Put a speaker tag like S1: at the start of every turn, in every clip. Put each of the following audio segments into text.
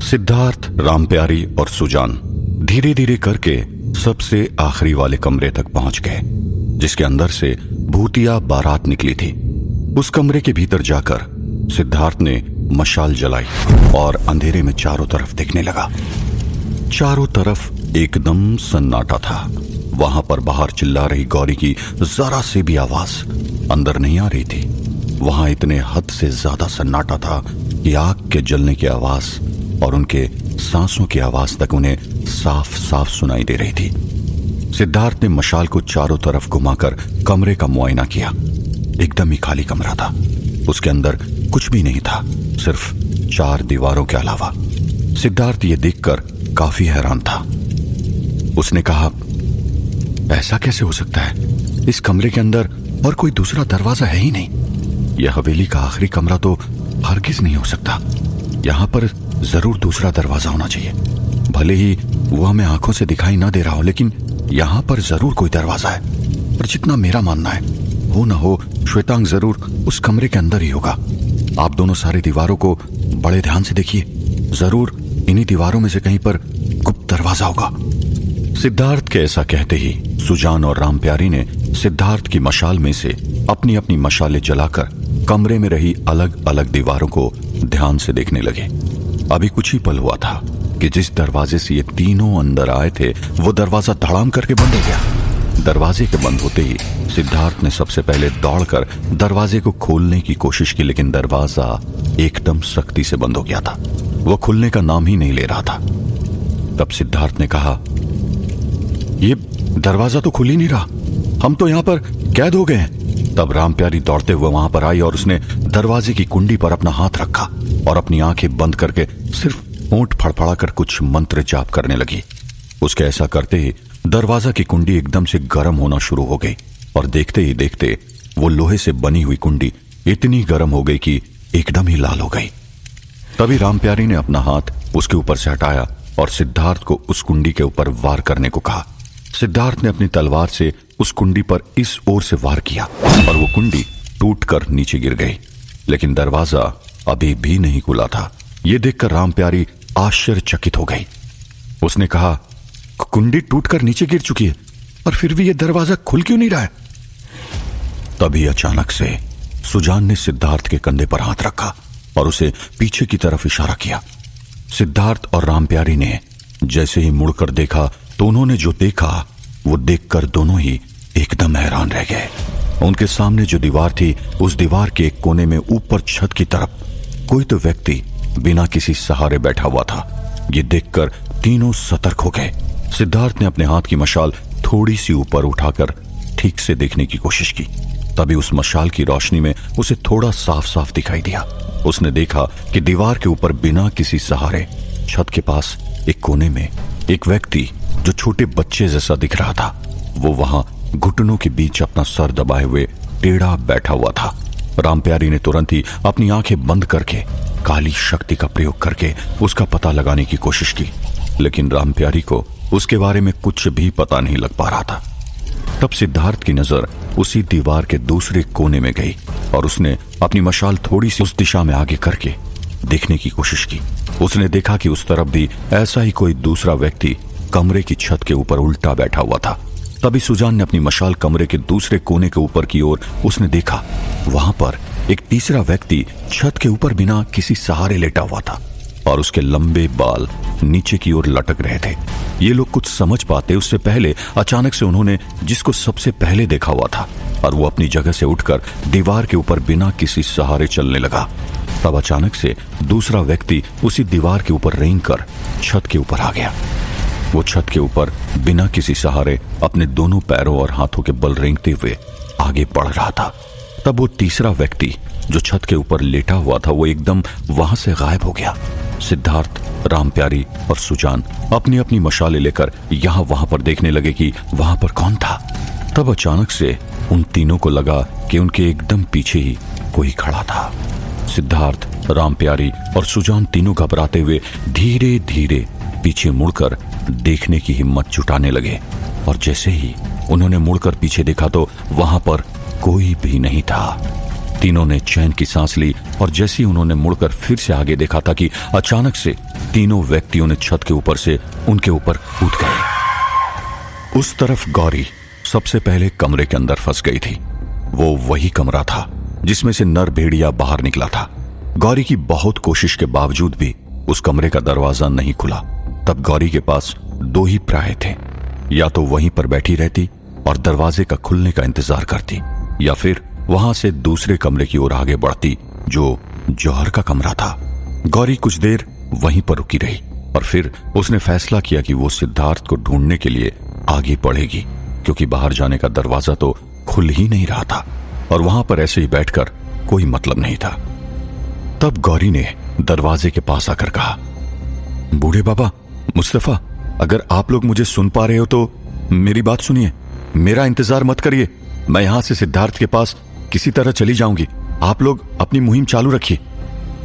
S1: सिद्धार्थ, रामप्यारी और सुजान धीरे धीरे करके सबसे आखिरी वाले कमरे तक पहुंच गए, जिसके अंदर से भूतिया बारात निकली थी। उस कमरे के भीतर जाकर सिद्धार्थ ने मशाल जलाई और अंधेरे में चारों तरफ देखने लगा। चारों तरफ एकदम सन्नाटा था। वहां पर बाहर चिल्ला रही गौरी की जरा से भी आवाज अंदर नहीं आ रही थी। वहां इतने हद से ज्यादा सन्नाटा था कि आग के जलने की आवाज और उनके सांसों की आवाज तक उन्हें साफ साफ सुनाई दे रही थी। सिद्धार्थ ने मशाल को चारों तरफ घुमाकर कमरे का मुआयना किया। एकदम ही खाली कमरा था। उसके अंदर कुछ भी नहीं था, सिर्फ चार दीवारों के अलावा। सिद्धार्थ ये देखकर काफी हैरान था। उसने कहा, ऐसा कैसे हो सकता है? इस कमरे के अंदर और कोई दूसरा दरवाजा है ही नहीं। यह हवेली का आखिरी कमरा तो हरगिज नहीं हो सकता। यहां पर जरूर दूसरा दरवाजा होना चाहिए। भले ही वो हमें आंखों से दिखाई ना दे रहा हो, लेकिन यहां पर जरूर कोई दरवाजा है। पर जितना मेरा मानना है, हो ना हो श्वेतांग जरूर उस कमरे के अंदर ही होगा। आप दोनों सारी दीवारों को बड़े ध्यान से देखिए, जरूर इन्हीं दीवारों में से कहीं पर गुप्त दरवाजा होगा। सिद्धार्थ के ऐसा कहते ही सुजान और रामप्यारी ने सिद्धार्थ की मशाल में से अपनी अपनी मशालें जलाकर कमरे में रही अलग अलग दीवारों को ध्यान से देखने लगे। अभी कुछ ही पल हुआ था कि जिस दरवाजे से ये तीनों अंदर आए थे, वो दरवाजा धड़ाम करके बंद हो गया। दरवाजे के बंद होते ही सिद्धार्थ ने सबसे पहले दौड़कर दरवाजे को खोलने की कोशिश की, लेकिन दरवाजा एकदम सख्ती से बंद हो गया था। वो खुलने का नाम ही नहीं ले रहा था। तब सिद्धार्थ ने कहा, ये दरवाजा तो खुल ही नहीं रहा, हम तो यहां पर कैद हो गए हैं। तब रामप्यारी दौड़ते हुए वहां पर आई और उसने दरवाजे की कुंडी पर अपना हाथ रखा और अपनी आंखें बंद करके सिर्फ होंठ फड़फड़ाकर कुछ मंत्र जाप करने लगी। उसके ऐसा करते ही दरवाजा की कुंडी एकदम से गर्म होना शुरू हो गई और देखते ही देखते वो लोहे से बनी हुई कुंडी इतनी गर्म हो गई कि एकदम ही लाल हो गई। तभी रामप्यारी ने अपना हाथ उसके ऊपर से हटाया और सिद्धार्थ को उस कुंडी के ऊपर वार करने को कहा। सिद्धार्थ ने अपनी तलवार से उस कुंडी पर इस ओर से वार किया और वो कुंडी टूटकर नीचे गिर गई, लेकिन दरवाजा अभी भी नहीं खुला था। यह देखकर रामप्यारी आश्चर्यचकित हो गई। उसने कहा, कुंडी टूटकर नीचे गिर चुकी है और फिर भी यह दरवाजा खुल क्यों नहीं रहा है? तभी अचानक से सुजान ने सिद्धार्थ के कंधे पर हाथ रखा और उसे पीछे की तरफ इशारा किया। सिद्धार्थ और रामप्यारी ने जैसे ही मुड़कर देखा तो उन्होंने जो देखा वो देखकर दोनों ही एकदम हैरान रह गए। उनके सामने जो दीवार थी, उस दीवार के एक कोने में ऊपर छत की तरफ कोई तो व्यक्ति बिना किसी सहारे बैठा हुआ था। ये देखकर तीनों सतर्क हो गए। सिद्धार्थ ने अपने हाथ की मशाल थोड़ी सी ऊपर उठाकर ठीक से देखने की कोशिश की। तभी उस मशाल की रोशनी में उसे थोड़ा साफ साफ दिखाई दिया। उसने देखा कि दीवार के ऊपर बिना किसी सहारे छत के पास एक कोने में एक व्यक्ति जो छोटे बच्चे जैसा दिख रहा था, वो वहां घुटनों के बीच अपना सर दबाए हुए टेढ़ा बैठा हुआ था। रामप्यारी ने तुरंत ही अपनी आंखें बंद करके काली शक्ति का प्रयोग करके उसका पता लगाने की कोशिश की, लेकिन रामप्यारी को उसके बारे में कुछ भी पता नहीं लग पा रहा था। तब सिद्धार्थ की नजर उसी दीवार के दूसरे कोने में गई और उसने अपनी मशाल थोड़ी सी उस दिशा में आगे करके देखने की कोशिश की। उसने देखा कि उस तरफ भी ऐसा ही कोई दूसरा व्यक्ति कमरे की छत के ऊपर उल्टा बैठा हुआ था। तभी सुजान ने अपनी मशाल कमरे के दूसरे कोने के ऊपर की ओर उसने देखा, वहां पर एक तीसरा व्यक्ति छत के ऊपर बिना किसी सहारे लेटा हुआ था और उसके लंबे बाल नीचे की ओर लटक रहे थे। ये लोग कुछ समझ पाते उससे पहले अचानक से उन्होंने जिसको सबसे पहले देखा हुआ था और वो अपनी जगह से उठकर दीवार के ऊपर बिना किसी सहारे चलने लगा। तब अचानक से दूसरा व्यक्ति उसी दीवार के ऊपर रेंगकर छत के ऊपर आ गया। वो छत के ऊपर बिना किसी सहारे अपने दोनों पैरों और हाथों के बल रेंगते हुए आगे बढ़ रहा था। तब वो तीसरा व्यक्ति जो छत के ऊपर लेटा हुआ था, वो एकदम वहां से गायब हो गया। सिद्धार्थ, रामप्यारी और सुजान अपनी अपनी मशालें लेकर यहां वहां पर देखने लगे कि वहां पर कौन था। तब अचानक से उन तीनों को लगा कि उनके एकदम पीछे ही कोई खड़ा था। सिद्धार्थ, रामप्यारी और सुजान तीनों घबराते हुए धीरे धीरे पीछे मुड़कर देखने की हिम्मत जुटाने लगे और जैसे ही उन्होंने मुड़कर पीछे देखा तो वहां पर कोई भी नहीं था। तीनों ने चैन की सांस ली और जैसे ही उन्होंने मुड़कर फिर से आगे देखा था कि अचानक से तीनों व्यक्तियों ने छत के ऊपर से उनके ऊपर कूद गए। उस तरफ गौरी सबसे पहले कमरे के अंदर फंस गई थी। वो वही कमरा था जिसमें से नर भेड़िया बाहर निकला था। गौरी की बहुत कोशिश के बावजूद भी उस कमरे का दरवाजा नहीं खुला। तब गौरी के पास दो ही प्राय थे, या तो वहीं पर बैठी रहती और दरवाजे का खुलने का इंतजार करती, या फिर वहां से दूसरे कमरे की ओर आगे बढ़ती जो जौहर का कमरा था। गौरी कुछ देर वहीं पर रुकी रही और फिर उसने फैसला किया कि वो सिद्धार्थ को ढूंढने के लिए आगे बढ़ेगी, क्योंकि बाहर जाने का दरवाजा तो खुल ही नहीं रहा था और वहां पर ऐसे ही बैठकर कोई मतलब नहीं था। तब गौरी ने दरवाजे के पास आकर कहा, बूढ़े बाबा, मुस्तफा, अगर आप लोग मुझे सुन पा रहे हो तो मेरी बात सुनिए। मेरा इंतजार मत करिए, मैं यहां से सिद्धार्थ के पास किसी तरह चली जाऊंगी। आप लोग अपनी मुहिम चालू रखिए।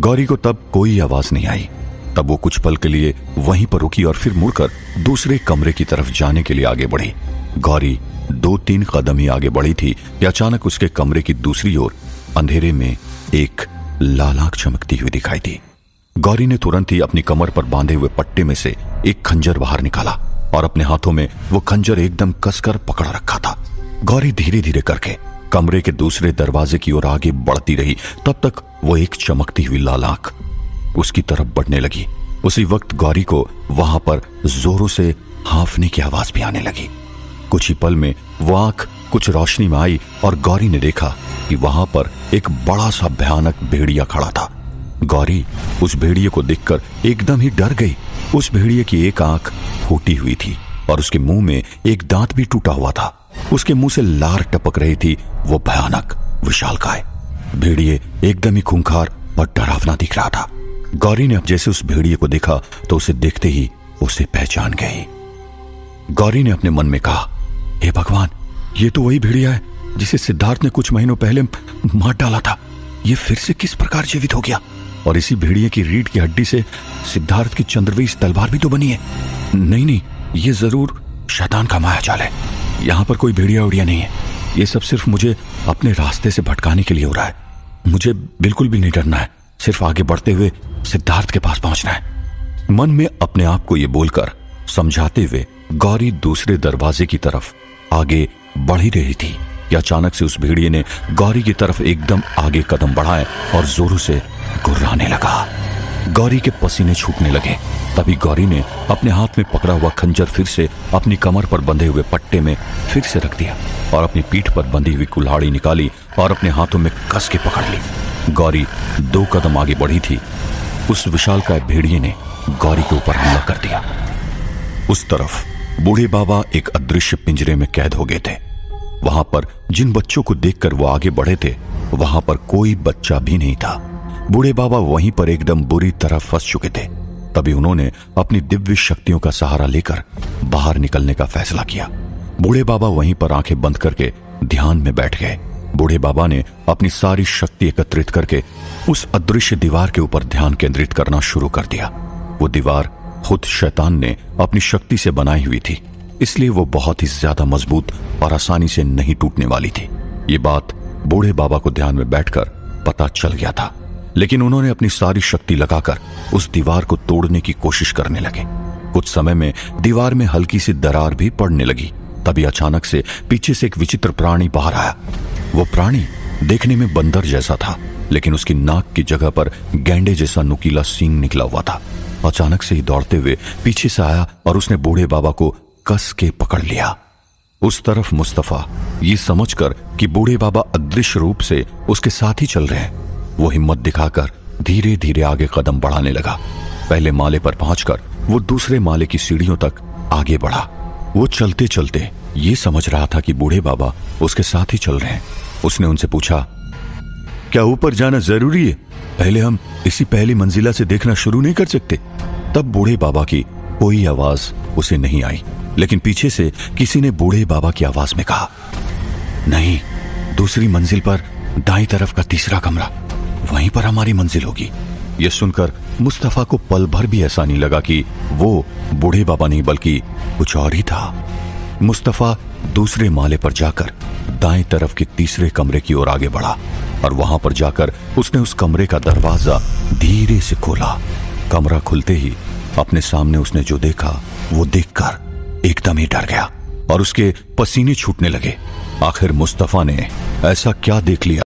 S1: गौरी को तब कोई आवाज नहीं आई। तब वो कुछ पल के लिए वहीं पर रुकी और फिर मुड़कर दूसरे कमरे की तरफ जाने के लिए आगे बढ़ी। गौरी 2-3 कदम ही आगे बढ़ी थी कि अचानक उसके कमरे की दूसरी ओर अंधेरे में एक लाल आंख चमकती हुई दिखाई दी। गौरी ने तुरंत ही अपनी कमर पर बांधे हुए पट्टे में से एक खंजर बाहर निकाला और अपने हाथों में वो खंजर एकदम कसकर पकड़ रखा था। गौरी धीरे धीरे करके कमरे के दूसरे दरवाजे की ओर आगे बढ़ती रही। तब तक वो एक चमकती हुई लाल आंख उसकी तरफ बढ़ने लगी। उसी वक्त गौरी को वहां पर जोरों से हांफने की आवाज भी आने लगी। कुछ ही पल में वो आंख कुछ रोशनी में आई और गौरी ने देखा कि वहां पर एक बड़ा सा भयानक भेड़िया खड़ा था। गौरी उस भेड़िए को देखकर एकदम ही डर गई। उस भेड़िए की एक आंख फूटी हुई थी और उसके मुंह में एक दांत भी टूटा हुआ था। उसके मुंह से लार टपक रही थी। वो भयानक विशालकाय भेड़िए एकदम ही खूंखार और डरावना दिख रहा था। गौरी ने अब जैसे उस भेड़िए को देखा तो उसे देखते ही उसे पहचान गई। गौरी ने अपने मन में कहा, हे भगवान, ये तो वही भेड़िया है जिसे सिद्धार्थ ने कुछ महीनों पहले मार डाला था। ये फिर से किस प्रकार जीवित हो गया? और इसी भेड़िए की रीढ़ की हड्डी से सिद्धार्थ की चंद्रवीस तलवार भी तो बनी है। नहीं, ये जरूर शैतान का मायाजाल है। यहां पर कोई भेड़िया उड़िया नहीं है। ये सब सिर्फ मुझे अपने रास्ते से भटकाने के लिए हो रहा है। मुझे बिल्कुल भी नहीं डरना है, सिर्फ आगे बढ़ते हुए सिद्धार्थ के पास पहुंचना है। मन में अपने आप को यह बोलकर समझाते हुए गौरी दूसरे दरवाजे की तरफ आगे बढ़ ही रही थी कि अचानक से उस भेड़िए ने गौरी की तरफ एकदम आगे कदम बढ़ाए और जोरों से गुर्राने लगा। गौरी के पसीने छूटने लगे। तभी गौरी ने अपने हाथ में पकड़ा हुआ खंजर फिर से अपनी कमर पर बंधे हुए पट्टे में फिर से रख दिया और अपनी पीठ पर बंधी हुई कुल्हाड़ी निकाली और अपने हाथों में कस के पकड़ ली। गौरी 2 कदम आगे बढ़ी थी। उस विशालकाय भेड़िए ने गौरी के ऊपर हमला कर दिया। उस तरफ बूढ़े बाबा एक अदृश्य पिंजरे में कैद हो गए थे। वहां पर जिन बच्चों को देखकर वो आगे बढ़े थे, वहां पर कोई बच्चा भी नहीं था। बूढ़े बाबा वहीं पर एकदम बुरी तरह फंस चुके थे। तभी उन्होंने अपनी दिव्य शक्तियों का सहारा लेकर बाहर निकलने का फैसला किया। बूढ़े बाबा वहीं पर आंखें बंद करके ध्यान में बैठ गए। बूढ़े बाबा ने अपनी सारी शक्ति एकत्रित करके उस अदृश्य दीवार के ऊपर ध्यान केंद्रित करना शुरू कर दिया। वो दीवार खुद शैतान ने अपनी शक्ति से बनाई हुई थी, इसलिए वो बहुत ही ज्यादा मजबूत और आसानी से नहीं टूटने वाली थी। ये बात बूढ़े बाबा को ध्यान में बैठकर पता चल गया था, लेकिन उन्होंने अपनी सारी शक्ति लगाकर उस दीवार को तोड़ने की कोशिश करने लगे। कुछ समय में दीवार में हल्की सी दरार भी पड़ने लगी। तभी अचानक से पीछे से एक विचित्र प्राणी बाहर आया। वो प्राणी देखने में बंदर जैसा था, लेकिन उसकी नाक की जगह पर गैंडे जैसा नुकीला सींग निकला हुआ था। अचानक से ही दौड़ते हुए पीछे से आया और उसने बूढ़े बाबा को कस के पकड़ लिया। उस तरफ मुस्तफा ये समझकर कि बूढ़े बाबा अदृश्य रूप से उसके साथ ही चल रहे हैं, वो हिम्मत दिखाकर धीरे धीरे आगे कदम बढ़ाने लगा। पहले माले पर पहुंचकर वो दूसरे माले की सीढ़ियों तक आगे बढ़ा। वो चलते चलते ये समझ रहा था कि बूढ़े बाबा उसके साथ ही चल रहे हैं। उसने उनसे पूछा, क्या ऊपर जाना जरूरी है? पहले हम इसी पहली मंजिला से देखना शुरू नहीं कर सकते? तब बूढ़े बाबा की कोई आवाज उसे नहीं आई, लेकिन पीछे से किसी ने बूढ़े बाबा की आवाज में कहा, नहीं, दूसरी मंजिल पर दाईं तरफ का तीसरा कमरा, वहीं पर हमारी मंजिल होगी। यह सुनकर मुस्तफा को पल भर भी ऐसा नहीं लगा कि वो बूढ़े बाबा नहीं बल्कि कुछ और ही था। मुस्तफा दूसरे माले पर जाकर दाएं तरफ के तीसरे कमरे की ओर आगे बढ़ा और वहां पर जाकर उसने उस कमरे का दरवाजा धीरे से खोला। कमरा खुलते ही अपने सामने उसने जो देखा वो देखकर एकदम ही डर गया और उसके पसीने छूटने लगे। आखिर मुस्तफा ने ऐसा क्या देख लिया